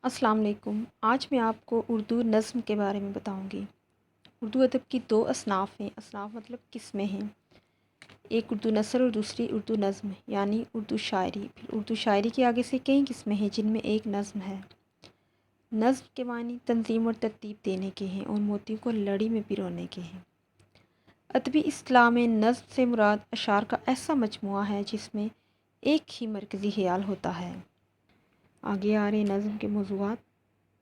السلام علیکم۔ آج میں آپ کو اردو نظم کے بارے میں بتاؤں گی۔ اردو ادب کی دو اصناف ہیں۔ اصناف مطلب قسمیں ہیں، ایک اردو نثر اور دوسری اردو نظم یعنی اردو شاعری۔ پھر اردو شاعری کے آگے سے کئی قسمیں ہیں جن میں ایک نظم ہے۔ نظم کے معنی تنظیم اور ترتیب دینے کے ہیں اور موتیوں کو لڑی میں پرونے کے ہیں۔ ادبی اصطلاح میں نظم سے مراد اشعار کا ایسا مجموعہ ہے جس میں ایک ہی مرکزی خیال ہوتا ہے۔ آگے آ رہے نظم کے موضوعات۔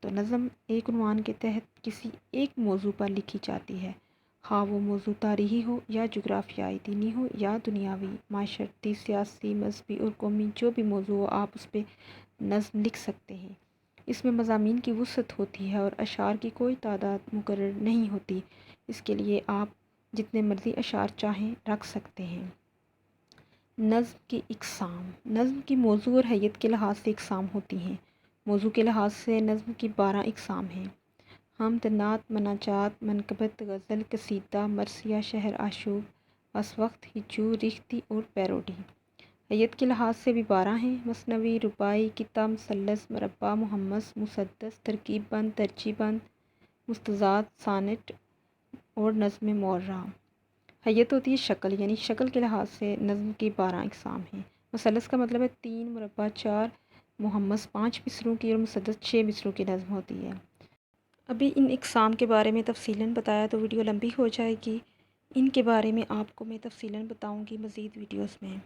تو نظم ایک عنوان کے تحت کسی ایک موضوع پر لکھی جاتی ہے، خواہ وہ موضوع تاریخی ہو یا جغرافیائی، دینی ہو یا دنیاوی، معاشرتی، سیاسی، مذہبی اور قومی، جو بھی موضوع ہو آپ اس پہ نظم لکھ سکتے ہیں۔ اس میں مضامین کی وسعت ہوتی ہے اور اشعار کی کوئی تعداد مقرر نہیں ہوتی، اس کے لیے آپ جتنے مرضی اشعار چاہیں رکھ سکتے ہیں۔ نظم کی اقسام۔ نظم کی موضوع اور حیت کے لحاظ سے اقسام ہوتی ہیں۔ موضوع کے لحاظ سے نظم کی 12 اقسام ہیں: حمد، نعت، مناجات، منقبت، غزل، قصیدہ، مرثیہ، شعر آشوب، اسوقت، ہجو، ریختہ اور پیروڈی۔ حیت کے لحاظ سے بھی 12 ہیں: مثنوی، رباعی، قطعہ، مثلث، مربع، محمس، مسدس، ترکیب بند، ترجیع بند، مستزاد، سانٹ اور نظم معرہ۔ حیت ہوتی ہے شکل، یعنی شکل کے لحاظ سے نظم کی 12 اقسام ہیں۔ مثلث کا مطلب ہے 3، مربع 4، محمس 5 مصروں کی اور مسدس 6 مصروں کی نظم ہوتی ہے۔ ابھی ان اقسام کے بارے میں تفصیلاً بتایا تو ویڈیو لمبی ہو جائے گی، ان کے بارے میں آپ کو میں تفصیلاً بتاؤں گی مزید ویڈیوز میں۔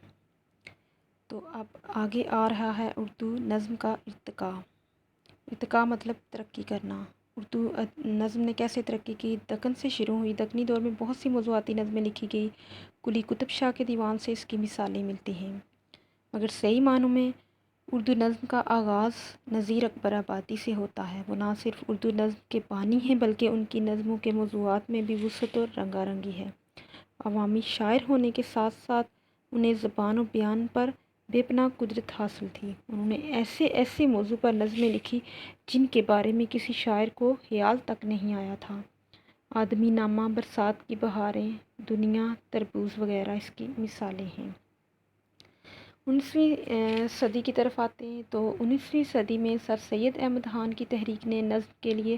تو اب آگے آ رہا ہے اردو نظم کا ارتقاء۔ ارتقاء مطلب ترقی کرنا۔ اردو نظم نے کیسے ترقی کی؟ دکن سے شروع ہوئی۔ دکنی دور میں بہت سی موضوعاتی نظمیں لکھی گئی۔ قلی قطب شاہ کے دیوان سے اس کی مثالیں ملتی ہیں، مگر صحیح معنوں میں اردو نظم کا آغاز نذیر اکبر آبادی سے ہوتا ہے۔ وہ نہ صرف اردو نظم کے بانی ہیں بلکہ ان کی نظموں کے موضوعات میں بھی وسعت اور رنگا رنگی ہے۔ عوامی شاعر ہونے کے ساتھ ساتھ انہیں زبان و بیان پر بے پناہ قدرت حاصل تھی۔ انہوں نے ایسے موضوع پر نظمیں لکھی جن کے بارے میں کسی شاعر کو خیال تک نہیں آیا تھا۔ آدمی نامہ، برسات کی بہاریں، دنیا، تربوز وغیرہ اس کی مثالیں ہیں۔ 19ویں صدی کی طرف آتے ہیں تو 19ویں صدی میں سر سید احمد خان کی تحریک نے نظم کے لیے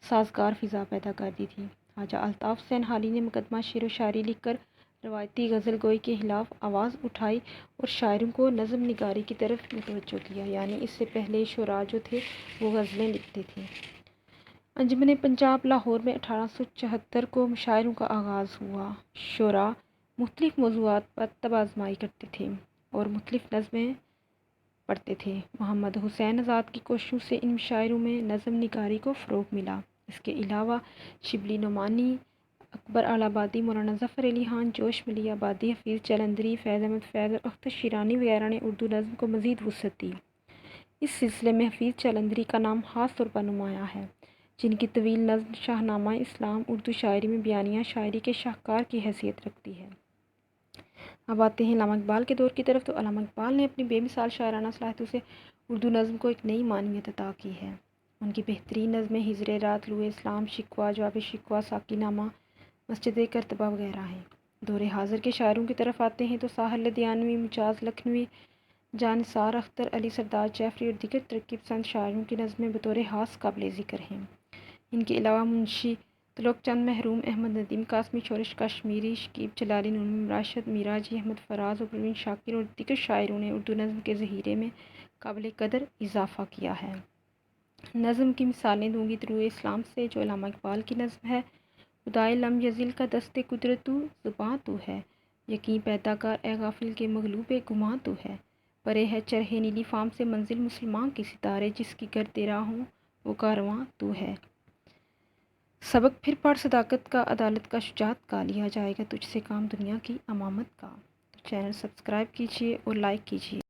سازگار فضا پیدا کر دی تھی۔ خواجہ الطاف حسین حالی نے مقدمہ شعر و شاعری لکھ کر روایتی غزل گوئی کے خلاف آواز اٹھائی اور شاعروں کو نظم نگاری کی طرف متوجہ کیا، یعنی اس سے پہلے شعراء جو تھے وہ غزلیں لکھتے تھے۔ انجمن پنجاب لاہور میں 1874 کو مشاعروں کا آغاز ہوا۔ شعراء مختلف موضوعات پر طب آزمائی کرتے تھے اور مختلف نظمیں پڑھتے تھے۔ محمد حسین آزاد کی کوششوں سے ان مشاعروں میں نظم نگاری کو فروغ ملا۔ اس کے علاوہ شبلی نعمانی، اکبر آل آبادی، مولانا ظفر علی خان، جوش ملی آبادی، حفیظ جلندری، فیض احمد فیض اور اختر شیرانی وغیرہ نے اردو نظم کو مزید وسعت دی۔ اس سلسلے میں حفیظ جلندری کا نام خاص طور پر نمایاں ہے، جن کی طویل نظم شاہ نامہ اسلام اردو شاعری میں بیانیہ شاعری کے شاہکار کی حیثیت رکھتی ہے۔ اب آتے ہیں علامہ اقبال کے دور کی طرف۔ تو علامہ اقبال نے اپنی بے مثال شاعرانہ صلاحیتوں سے اردو نظم کو ایک نئی معنویت عطا کی ہے۔ ان کی بہترین نظمیں ہجر رات، طلوع اسلام، شکوہ، جواب شکوہ، ساقی نامہ، مسجد کرتبہ وغیرہ ہیں۔ دور حاضر کے شاعروں کی طرف آتے ہیں تو ساحر لدھیانوی، مجاز لکھنوی، جاں نثار، اختر علی سردار جعفری اور دیگر ترقی پسند شاعروں کی نظمیں بطور خاص قابل ذکر ہیں۔ ان کے علاوہ منشی تلوک چند محروم، احمد ندیم قاسمی، شورش کشمیری، شکیب جلالی، نون راشد، میراجی احمد فراز اور پروین شاکر اور دیگر شاعروں نے اردو نظم کے ذخیرے میں قابل قدر اضافہ کیا ہے۔ نظم کی مثالیں دوں گی طلوع اسلام سے، جو علامہ اقبال کی نظم ہے۔ خدائے لم یزل کا دست قدرت تو زباں تو ہے، یقین پیدا کر اے غافل کے مغلوب گماں تو ہے، پرے ہے چرخ نیلی فام سے منزل مسلماں کی، ستارے جس کی گر تیرا ہوں وہ کارواں تو ہے۔ سبق پھر پڑھ صداقت کا، عدالت کا، شجاعت کا، لیا جائے گا تجھ سے کام دنیا کی امامت کا۔ چینل سبسکرائب کیجیے اور لائک کیجیے۔